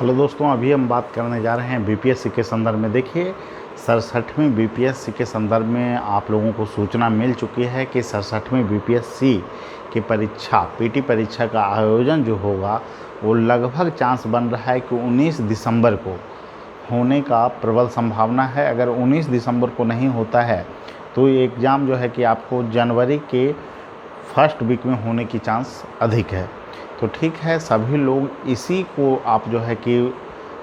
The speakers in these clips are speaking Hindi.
हेलो दोस्तों, अभी हम बात करने जा रहे हैं बीपीएससी के संदर्भ में। देखिए, 67वीं बीपीएससी के संदर्भ में आप लोगों को सूचना मिल चुकी है कि 67वीं बीपीएससी की परीक्षा पीटी परीक्षा का आयोजन जो होगा वो लगभग चांस बन रहा है कि 19 दिसंबर को होने का प्रबल संभावना है। अगर 19 दिसंबर को नहीं होता है तो ये एग्ज़ाम जो है कि आपको जनवरी के फर्स्ट वीक में होने की चांस अधिक है। तो ठीक है, सभी लोग इसी को आप जो है कि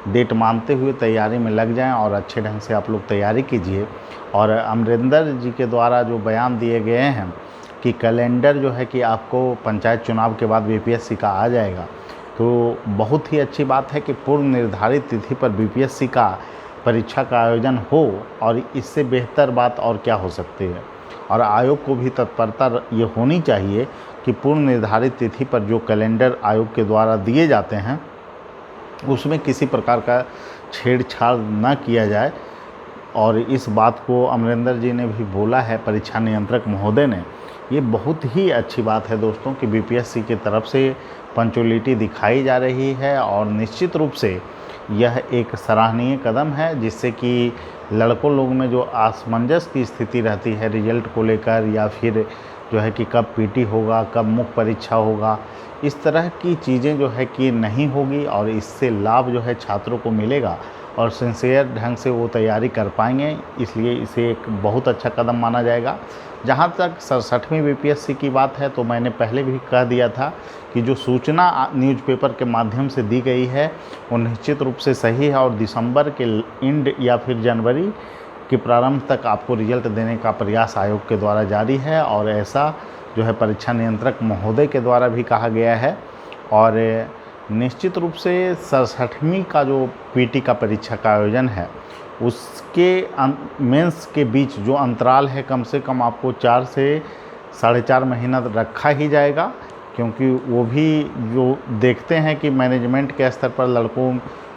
डेट मानते हुए तैयारी में लग जाएं और अच्छे ढंग से आप लोग तैयारी कीजिए। और अमरिंदर जी के द्वारा जो बयान दिए गए हैं कि कैलेंडर जो है कि आपको पंचायत चुनाव के बाद बीपीएससी का आ जाएगा, तो बहुत ही अच्छी बात है कि पूर्व निर्धारित तिथि पर बीपीएससी का परीक्षा का आयोजन हो, और इससे बेहतर बात और क्या हो सकती है। और आयोग को भी तत्परता ये होनी चाहिए कि पूर्व निर्धारित तिथि पर जो कैलेंडर आयोग के द्वारा दिए जाते हैं उसमें किसी प्रकार का छेड़छाड़ न किया जाए। और इस बात को अमरिंदर जी ने भी बोला है, परीक्षा नियंत्रक महोदय ने। ये बहुत ही अच्छी बात है दोस्तों कि बीपीएससी की तरफ से पंक्चुअलिटी दिखाई जा रही है, और निश्चित रूप से यह एक सराहनीय कदम है, जिससे कि लड़कों लोग में जो असमंजस की स्थिति रहती है रिजल्ट को लेकर, या फिर जो है कि कब पीटी होगा, कब मुख्य परीक्षा होगा, इस तरह की चीज़ें जो है कि नहीं होगी, और इससे लाभ जो है छात्रों को मिलेगा और सिंसियर ढंग से वो तैयारी कर पाएंगे। इसलिए इसे एक बहुत अच्छा कदम माना जाएगा। जहाँ तक 67वीं बीपीएससी की बात है, तो मैंने पहले भी कह दिया था कि जो सूचना न्यूज़पेपर के माध्यम से दी गई है वो निश्चित रूप से सही है, और दिसंबर के एंड या फिर जनवरी के प्रारंभ तक आपको रिजल्ट देने का प्रयास आयोग के द्वारा जारी है। और ऐसा जो है परीक्षा नियंत्रक महोदय के द्वारा भी कहा गया है। और निश्चित रूप से 67वीं का जो पीटी का परीक्षा का आयोजन है उसके मेंस के बीच जो अंतराल है, कम से कम आपको 4 से 4.5 महीना रखा ही जाएगा, क्योंकि वो भी जो देखते हैं कि मैनेजमेंट के स्तर पर लड़कों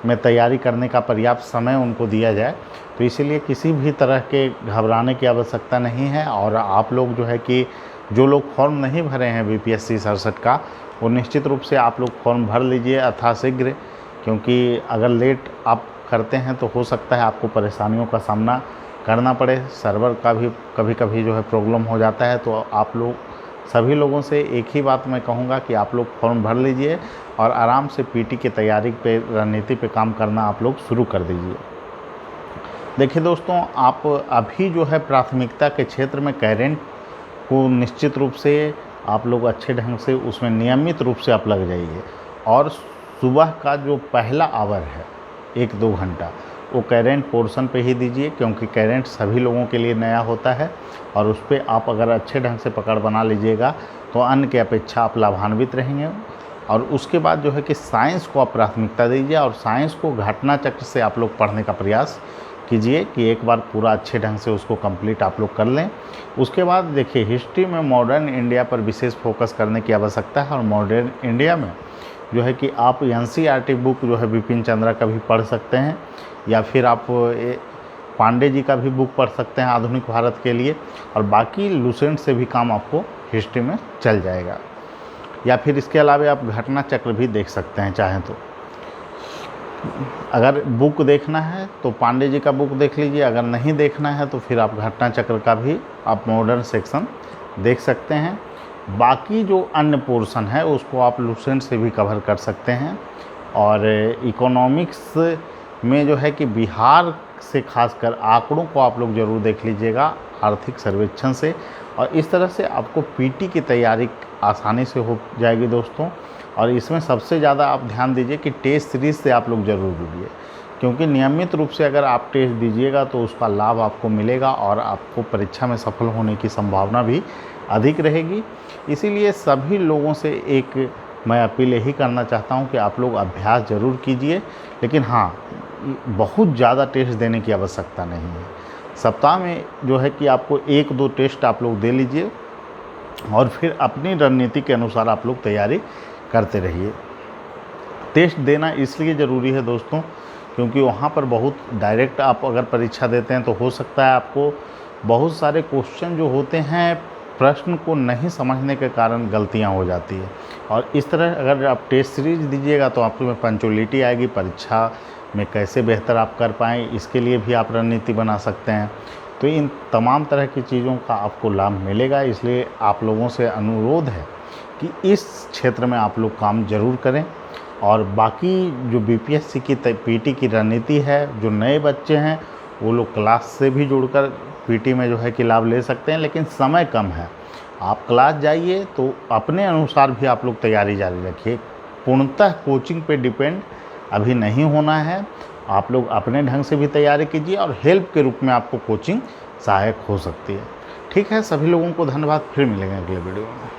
में तैयारी करने का पर्याप्त समय उनको दिया जाए। तो इसीलिए किसी भी तरह के घबराने की आवश्यकता नहीं है। और आप लोग जो है कि जो लोग फॉर्म नहीं भरे हैं बीपीएससी 67 का, वो निश्चित रूप से आप लोग फॉर्म भर लीजिए यथाशीघ्र, क्योंकि अगर लेट आप करते हैं तो हो सकता है आपको परेशानियों का सामना करना पड़े। सर्वर का भी कभी कभी जो है प्रॉब्लम हो जाता है। तो आप लोग सभी लोगों से एक ही बात मैं कहूँगा कि आप लोग फॉर्म भर लीजिए और आराम से पीटी की तैयारी पे, रणनीति पे काम करना आप लोग शुरू कर दीजिए। देखिए दोस्तों, आप अभी जो है प्राथमिकता के क्षेत्र में कैरेंट को निश्चित रूप से आप लोग अच्छे ढंग से उसमें नियमित रूप से आप लग जाइए। और सुबह का जो पहला आवर है 1-2 घंटा वो कैरेंट पोर्शन पे ही दीजिए, क्योंकि कैरेंट सभी लोगों के लिए नया होता है, और उस पर आप अगर अच्छे ढंग से पकड़ बना लीजिएगा तो अन्य की अपेक्षा आप लाभान्वित रहेंगे। और उसके बाद जो है कि साइंस को आप प्राथमिकता दीजिए, और साइंस को घटना चक्र से आप लोग पढ़ने का प्रयास कीजिए कि एक बार पूरा अच्छे ढंग से उसको कंप्लीट आप लोग कर लें। उसके बाद देखिए, हिस्ट्री में मॉडर्न इंडिया पर विशेष फोकस करने की आवश्यकता है। और मॉडर्न इंडिया में जो है कि आप एनसीईआरटी बुक जो है बिपिन चंद्रा का भी पढ़ सकते हैं, या फिर आप पांडे जी का भी बुक पढ़ सकते हैं आधुनिक भारत के लिए। और बाकी लुसेंट से भी काम आपको हिस्ट्री में चल जाएगा। या फिर इसके अलावा आप घटना चक्र भी देख सकते हैं चाहें तो। अगर बुक देखना है तो पांडे जी का बुक देख लीजिए, अगर नहीं देखना है तो फिर आप घटना चक्र का भी आप मॉडर्न सेक्शन देख सकते हैं। बाकी जो अन्य पोर्शन है उसको आप लुसेंट से भी कवर कर सकते हैं। और इकोनॉमिक्स में जो है कि बिहार से खासकर आंकड़ों को आप लोग ज़रूर देख लीजिएगा आर्थिक सर्वेक्षण से, और इस तरह से आपको पीटी की तैयारी आसानी से हो जाएगी दोस्तों। और इसमें सबसे ज़्यादा आप ध्यान दीजिए कि टेस्ट सीरीज़ से आप लोग ज़रूर जुड़िए, क्योंकि नियमित रूप से अगर आप टेस्ट दीजिएगा तो उसका लाभ आपको मिलेगा, और आपको परीक्षा में सफल होने की संभावना भी अधिक रहेगी। इसीलिए सभी लोगों से एक मैं अपील यही करना चाहता हूं कि आप लोग अभ्यास ज़रूर कीजिए, लेकिन हाँ, बहुत ज़्यादा टेस्ट देने की आवश्यकता नहीं है। सप्ताह में जो है कि आपको 1-2 टेस्ट आप लोग दे लीजिए, और फिर अपनी रणनीति के अनुसार आप लोग तैयारी करते रहिए। टेस्ट देना इसलिए ज़रूरी है दोस्तों, क्योंकि वहाँ पर बहुत डायरेक्ट आप अगर परीक्षा देते हैं तो हो सकता है आपको बहुत सारे क्वेश्चन जो होते हैं प्रश्न को नहीं समझने के कारण गलतियां हो जाती है। और इस तरह अगर आप टेस्ट सीरीज दीजिएगा तो आप में पंचुअलिटी आएगी, परीक्षा में कैसे बेहतर आप कर पाएँ इसके लिए भी आप रणनीति बना सकते हैं। तो इन तमाम तरह की चीज़ों का आपको लाभ मिलेगा, इसलिए आप लोगों से अनुरोध है कि इस क्षेत्र में आप लोग काम ज़रूर करें। और बाकी जो बीपीएससी की पीटी की रणनीति है, जो नए बच्चे हैं वो लोग क्लास से भी जुड़कर पीटी में जो है कि लाभ ले सकते हैं, लेकिन समय कम है। आप क्लास जाइए तो अपने अनुसार भी आप लोग तैयारी जारी रखिए, पूर्णतः कोचिंग पे डिपेंड अभी नहीं होना है। आप लोग अपने ढंग से भी तैयारी कीजिए और हेल्प के रूप में आपको कोचिंग सहायक हो सकती है। ठीक है, सभी लोगों को धन्यवाद। फिर मिलेंगे अगले वीडियो में।